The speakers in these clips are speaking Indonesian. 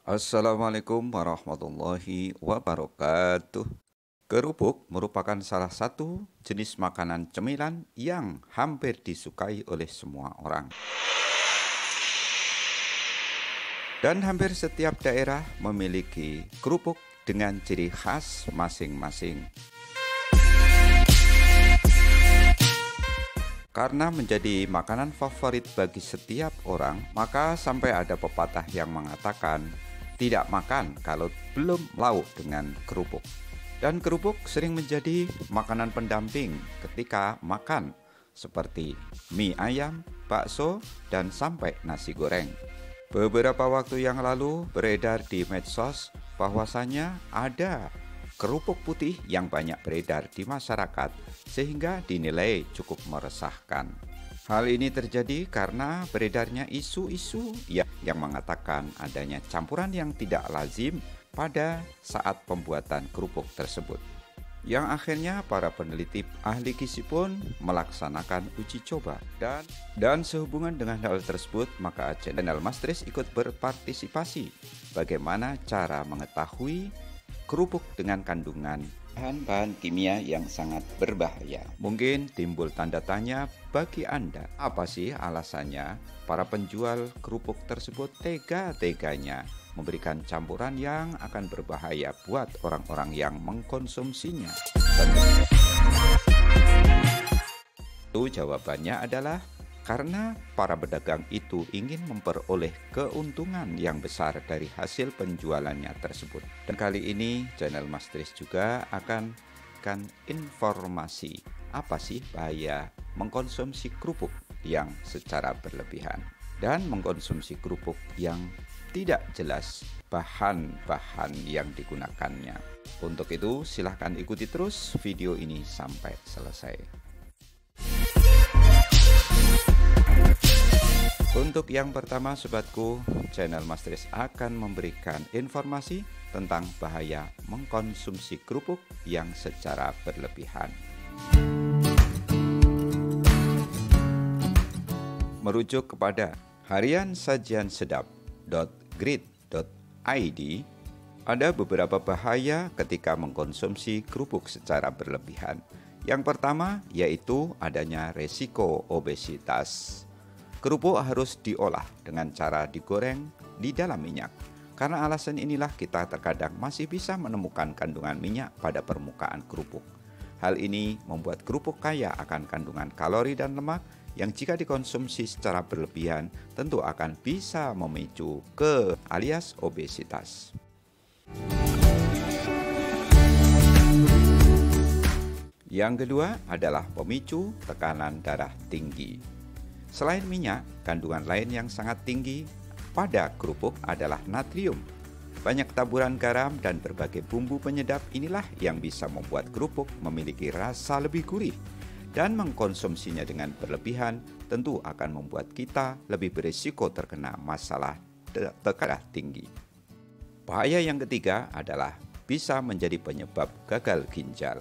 Assalamualaikum warahmatullahi wabarakatuh. Kerupuk merupakan salah satu jenis makanan cemilan yang hampir disukai oleh semua orang. Dan hampir setiap daerah memiliki kerupuk dengan ciri khas masing-masing. Karena menjadi makanan favorit bagi setiap orang, maka sampai ada pepatah yang mengatakan tidak makan kalau belum lauk dengan kerupuk. Dan kerupuk sering menjadi makanan pendamping ketika makan, seperti mie ayam, bakso, dan sampai nasi goreng. Beberapa waktu yang lalu beredar di medsos bahwasanya ada kerupuk putih yang banyak beredar di masyarakat sehingga dinilai cukup meresahkan. Hal ini terjadi karena beredarnya isu-isu yang mengatakan adanya campuran yang tidak lazim pada saat pembuatan kerupuk tersebut. Yang akhirnya para peneliti ahli gizi pun melaksanakan uji coba. Dan sehubungan dengan hal tersebut, maka channel Mastris ikut berpartisipasi bagaimana cara mengetahui kerupuk dengan kandungan bahan-bahan kimia yang sangat berbahaya. Mungkin timbul tanda tanya bagi Anda, apa sih alasannya para penjual kerupuk tersebut tega-teganya memberikan campuran yang akan berbahaya buat orang-orang yang mengkonsumsinya? Tentu jawabannya adalah karena para pedagang itu ingin memperoleh keuntungan yang besar dari hasil penjualannya tersebut. Dan kali ini channel Mastris juga akan informasi apa sih bahaya mengkonsumsi kerupuk yang secara berlebihan dan mengkonsumsi kerupuk yang tidak jelas bahan-bahan yang digunakannya. Untuk itu silahkan ikuti terus video ini sampai selesai. Untuk yang pertama sobatku, channel Mastris akan memberikan informasi tentang bahaya mengkonsumsi kerupuk yang secara berlebihan. Merujuk kepada hariansajiansedap.grid.id, ada beberapa bahaya ketika mengkonsumsi kerupuk secara berlebihan. Yang pertama yaitu adanya resiko obesitas. Kerupuk harus diolah dengan cara digoreng di dalam minyak. Karena alasan inilah kita terkadang masih bisa menemukan kandungan minyak pada permukaan kerupuk. Hal ini membuat kerupuk kaya akan kandungan kalori dan lemak yang jika dikonsumsi secara berlebihan tentu akan bisa memicu alias obesitas. Yang kedua adalah pemicu tekanan darah tinggi. Selain minyak, kandungan lain yang sangat tinggi pada kerupuk adalah natrium. Banyak taburan garam dan berbagai bumbu penyedap inilah yang bisa membuat kerupuk memiliki rasa lebih gurih. Dan mengkonsumsinya dengan berlebihan tentu akan membuat kita lebih berisiko terkena masalah tekanan tinggi. Bahaya yang ketiga adalah bisa menjadi penyebab gagal ginjal.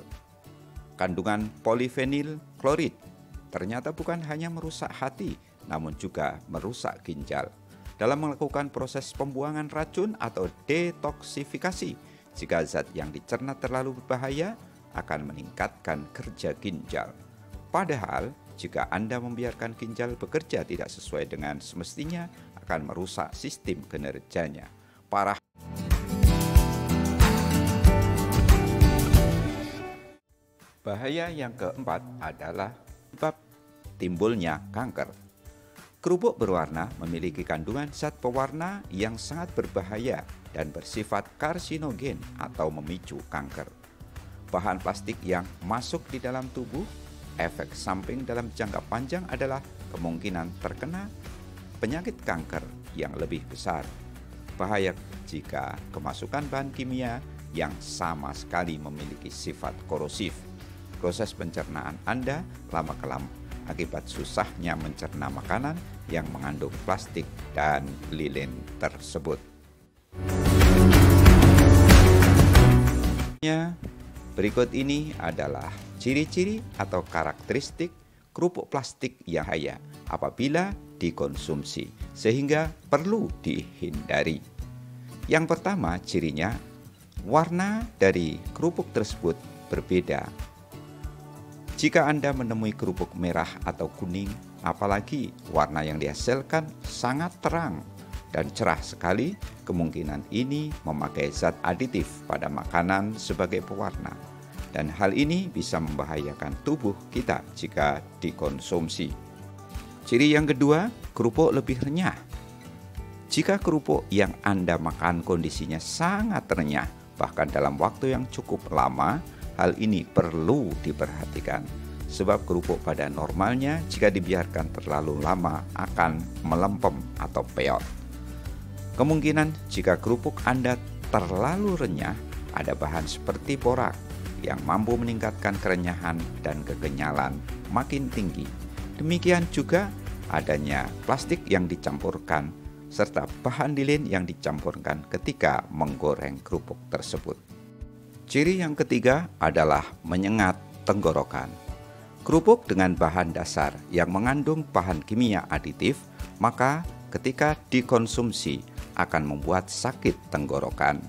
Kandungan polifenil klorid ternyata bukan hanya merusak hati, namun juga merusak ginjal. Dalam melakukan proses pembuangan racun atau detoksifikasi, jika zat yang dicerna terlalu berbahaya, akan meningkatkan kerja ginjal. Padahal, jika Anda membiarkan ginjal bekerja tidak sesuai dengan semestinya, akan merusak sistem kinerjanya. Parah. Bahaya yang keempat adalah sebab timbulnya kanker. Kerupuk berwarna memiliki kandungan zat pewarna yang sangat berbahaya dan bersifat karsinogen atau memicu kanker. Bahan plastik yang masuk di dalam tubuh, efek samping dalam jangka panjang adalah kemungkinan terkena penyakit kanker yang lebih besar. Bahaya jika kemasukan bahan kimia yang sama sekali memiliki sifat korosif. Proses pencernaan Anda lama-kelamaan akibat susahnya mencerna makanan yang mengandung plastik dan lilin tersebut. Berikut ini adalah ciri-ciri atau karakteristik kerupuk plastik yang bahaya apabila dikonsumsi, sehingga perlu dihindari. Yang pertama, cirinya warna dari kerupuk tersebut berbeda. Jika Anda menemui kerupuk merah atau kuning, apalagi warna yang dihasilkan sangat terang dan cerah sekali, kemungkinan ini memakai zat aditif pada makanan sebagai pewarna. Dan hal ini bisa membahayakan tubuh kita jika dikonsumsi. Ciri yang kedua, kerupuk lebih renyah. Jika kerupuk yang Anda makan kondisinya sangat renyah, bahkan dalam waktu yang cukup lama, hal ini perlu diperhatikan. Sebab kerupuk pada normalnya jika dibiarkan terlalu lama akan melempem atau peot. Kemungkinan jika kerupuk Anda terlalu renyah, ada bahan seperti borak yang mampu meningkatkan kerenyahan dan kekenyalan makin tinggi. Demikian juga adanya plastik yang dicampurkan serta bahan lilin yang dicampurkan ketika menggoreng kerupuk tersebut. Ciri yang ketiga adalah menyengat tenggorokan. Kerupuk dengan bahan dasar yang mengandung bahan kimia aditif, maka ketika dikonsumsi akan membuat sakit tenggorokan.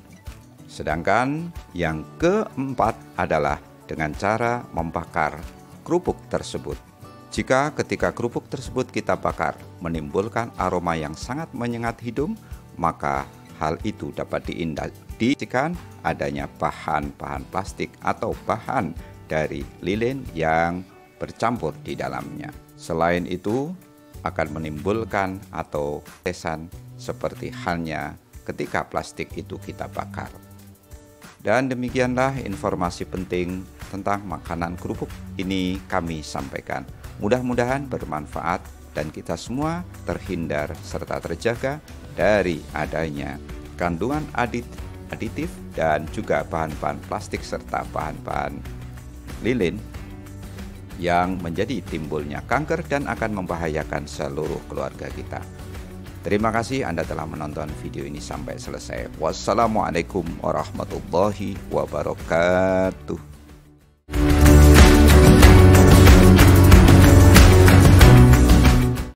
Sedangkan yang keempat adalah dengan cara membakar kerupuk tersebut. Jika ketika kerupuk tersebut kita bakar menimbulkan aroma yang sangat menyengat hidung, maka hal itu dapat diindikasikan adanya bahan-bahan plastik atau bahan dari lilin yang bercampur di dalamnya. Selain itu, akan menimbulkan atau kesan seperti halnya ketika plastik itu kita bakar. Dan demikianlah informasi penting tentang makanan kerupuk ini kami sampaikan. Mudah-mudahan bermanfaat dan kita semua terhindar serta terjaga dari adanya kandungan aditif dan juga bahan-bahan plastik serta bahan-bahan lilin yang menjadi timbulnya kanker dan akan membahayakan seluruh keluarga kita. Terima kasih Anda telah menonton video ini sampai selesai. Wassalamualaikum warahmatullahi wabarakatuh.